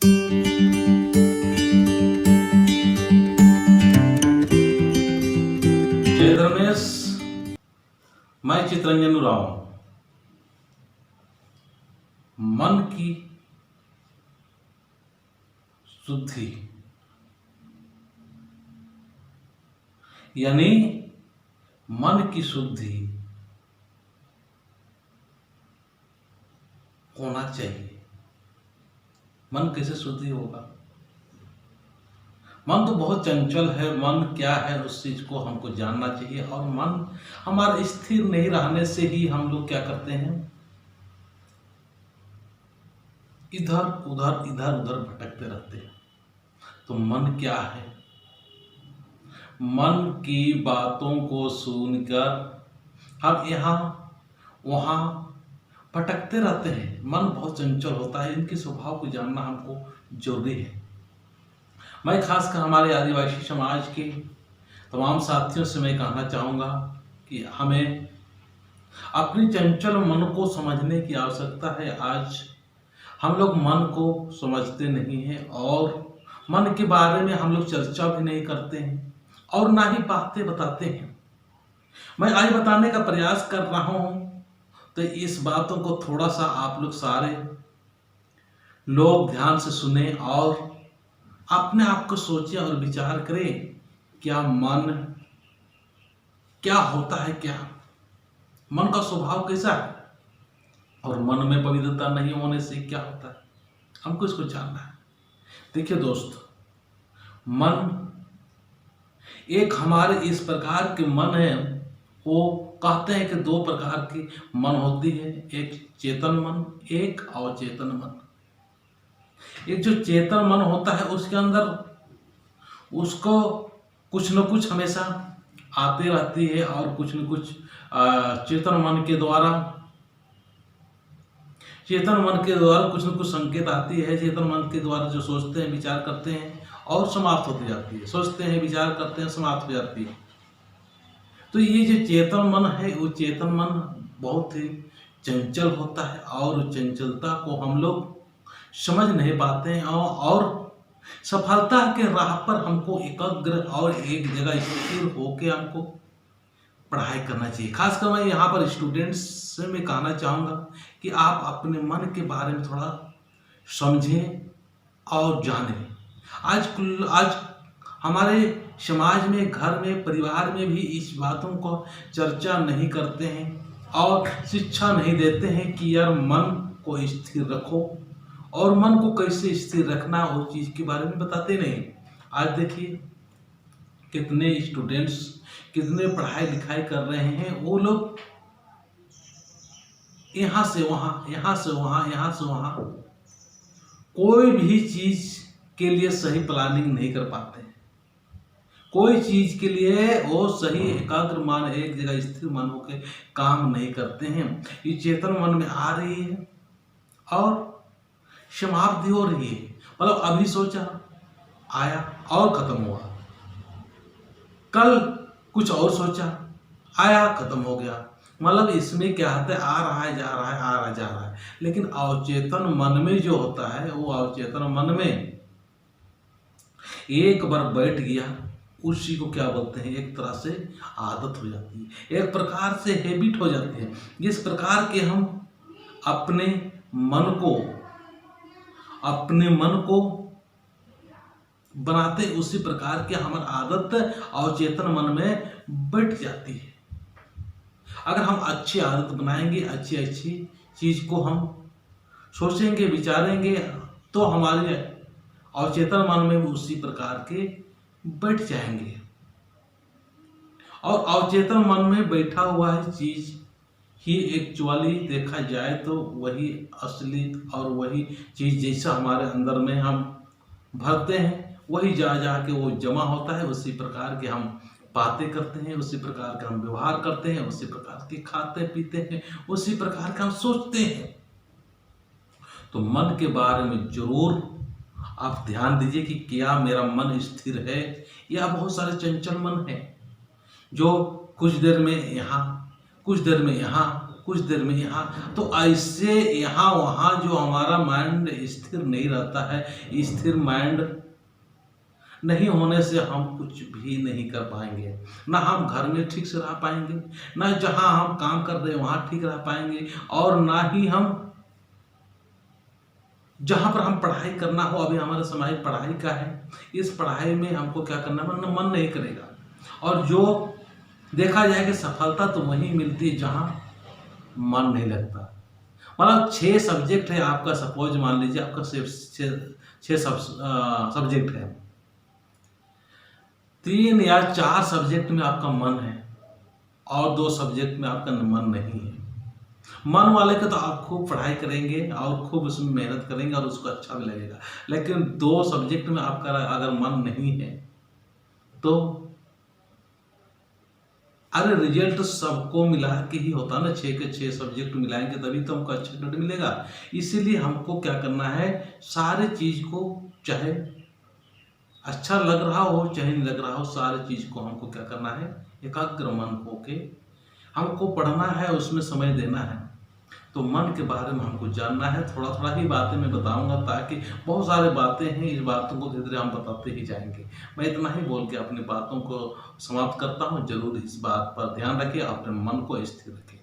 जय धर्मेश, मैं चितरंजन राव। मन की शुद्धि यानी मन की शुद्धि होना चाहिए। मन कैसे शुद्धि होगा? मन तो बहुत चंचल है। मन क्या है उस चीज को हमको जानना चाहिए। और मन हमारा स्थिर नहीं रहने से ही हम लोग क्या करते हैं, इधर उधर भटकते रहते हैं। तो मन क्या है? मन की बातों को सुनकर हम यहाँ वहाँ भटकते रहते हैं। मन बहुत चंचल होता है। इनके स्वभाव को जानना हमको जरूरी है। मैं खासकर हमारे आदिवासी समाज के तमाम साथियों से मैं कहना चाहूँगा कि हमें अपनी चंचल मन को समझने की आवश्यकता है। आज हम लोग मन को समझते नहीं हैं और मन के बारे में हम लोग चर्चा भी नहीं करते हैं और ना ही बातें बताते हैं। मैं आज बताने का प्रयास कर रहा हूँ, तो इस बातों को थोड़ा सा आप लोग सारे लोग ध्यान से सुने और अपने आप को सोचें और विचार करें। क्या मन क्या होता है? क्या मन का स्वभाव कैसा है? और मन में पवित्रता नहीं होने से क्या होता है? हमको इसको जानना है। देखिए दोस्त, मन एक हमारे इस प्रकार के मन है। वो कहते हैं कि दो प्रकार की मन होती है, एक चेतन मन, एक अवचेतन मन। एक जो चेतन मन होता है उसके अंदर उसको कुछ न कुछ हमेशा आते रहती है और कुछ न कुछ चेतन मन के द्वारा कुछ न कुछ संकेत आती है। चेतन मन के द्वारा जो सोचते हैं, विचार करते हैं और समाप्त होती जाती है। सोचते हैं, विचार करते हैं, समाप्त हो जाती है। तो ये जो चेतन मन है, वो चेतन मन बहुत ही चंचल होता है और चंचलता को हम लोग समझ नहीं पाते हैं और सफलता के राह पर हमको एकाग्र और एक जगह स्थिर होकर हमको पढ़ाई करना चाहिए। खासकर मैं यहाँ पर स्टूडेंट्स से मैं कहना चाहूँगा कि आप अपने मन के बारे में थोड़ा समझें और जानें। आज हमारे समाज में, घर में, परिवार में भी इस बातों को चर्चा नहीं करते हैं और शिक्षा नहीं देते हैं कि यार मन को स्थिर रखो और मन को कैसे स्थिर रखना, उस चीज़ के बारे में बताते नहीं। आज देखिए कितने स्टूडेंट्स कितने पढ़ाई लिखाई कर रहे हैं। वो लोग यहाँ से वहाँ, यहाँ से वहाँ, यहाँ से वहाँ कोई भी चीज़ के लिए सही प्लानिंग नहीं कर पाते हैं। कोई चीज़ के लिए वो सही एकाग्र मन, एक जगह स्थिर मन होकर काम नहीं करते हैं। ये चेतन मन में आ रही है और समाप्ति हो रही है। मतलब अभी सोचा, आया और खत्म हुआ। कल कुछ और सोचा, आया, खत्म हो गया। मतलब इसमें क्या होता है, आ रहा है, जा रहा है, आ रहा है, जा रहा है। लेकिन अवचेतन मन में जो होता है, वो अवचेतन मन में एक बार बैठ गया, उसी को क्या बोलते हैं, एक तरह से आदत हो जाती है, एक प्रकार से हैबिट हो जाती है। जिस प्रकार के हम अपने मन को बनाते, उसी प्रकार के हमारी आदत अवचेतन मन में बैठ जाती है। अगर हम अच्छी आदत बनाएंगे, अच्छी चीज को हम सोचेंगे, विचारेंगे, तो हमारे अवचेतन मन में भी उसी प्रकार के बैठ जाएंगे। और अवचेतन मन में बैठा हुआ है चीज ही एक्चुअली देखा जाए तो वही असली और वही चीज जैसा हमारे अंदर में हम भरते हैं, वही जा के वो जमा होता है। उसी प्रकार के हम बातें करते हैं, उसी प्रकार का हम व्यवहार करते हैं, उसी प्रकार के खाते पीते हैं, उसी प्रकार का हम सोचते हैं। तो मन के बारे में जरूर आप ध्यान दीजिए कि क्या मेरा मन स्थिर है या बहुत सारे चंचल मन है जो कुछ देर में यहाँ, कुछ देर में यहाँ, कुछ देर में यहाँ, तो ऐसे यहाँ वहाँ जो हमारा माइंड स्थिर नहीं रहता है, स्थिर माइंड नहीं होने से हम कुछ भी नहीं कर पाएंगे। ना हम घर में ठीक से रह पाएंगे, ना जहाँ हम काम कर रहे हैं वहाँ ठीक रह पाएंगे, और ना ही हम जहाँ पर हम पढ़ाई करना हो, अभी हमारा समय पढ़ाई का है, इस पढ़ाई में हमको क्या करना मन नहीं करेगा। और जो देखा जाए कि सफलता तो वहीं मिलती है जहाँ मन नहीं लगता। मतलब 6 सब्जेक्ट है आपका, सपोज मान लीजिए आपका छः सब्जेक्ट है, 3 या 4 सब्जेक्ट में आपका मन है और 2 सब्जेक्ट में आपका मन नहीं है। मन वाले का तो आप खूब पढ़ाई करेंगे और खूब उसमें मेहनत करेंगे और उसको अच्छा भी लगेगा, लेकिन 2 सब्जेक्ट में आपका अगर मन नहीं है तो अरे रिजल्ट सबको मिला के ही होता ना, 6 के 6 सब्जेक्ट मिलाएंगे तभी तो हमको अच्छा रिजल्ट मिलेगा। इसीलिए हमको क्या करना है, सारे चीज़ को, चाहे अच्छा लग रहा हो चाहे नहीं लग रहा हो, सारे चीज़ को हमको क्या करना है, एकाग्र मन होके हमको पढ़ना है, उसमें समय देना है। तो मन के बारे में हमको जानना है, थोड़ा थोड़ा ही बातें मैं बताऊंगा, ताकि बहुत सारी बातें हैं, इस बातों को धीरे धीरे हम बताते ही जाएंगे। मैं इतना ही बोल के अपनी बातों को समाप्त करता हूँ। जरूर इस बात पर ध्यान रखिए, अपने मन को स्थिर रखिए।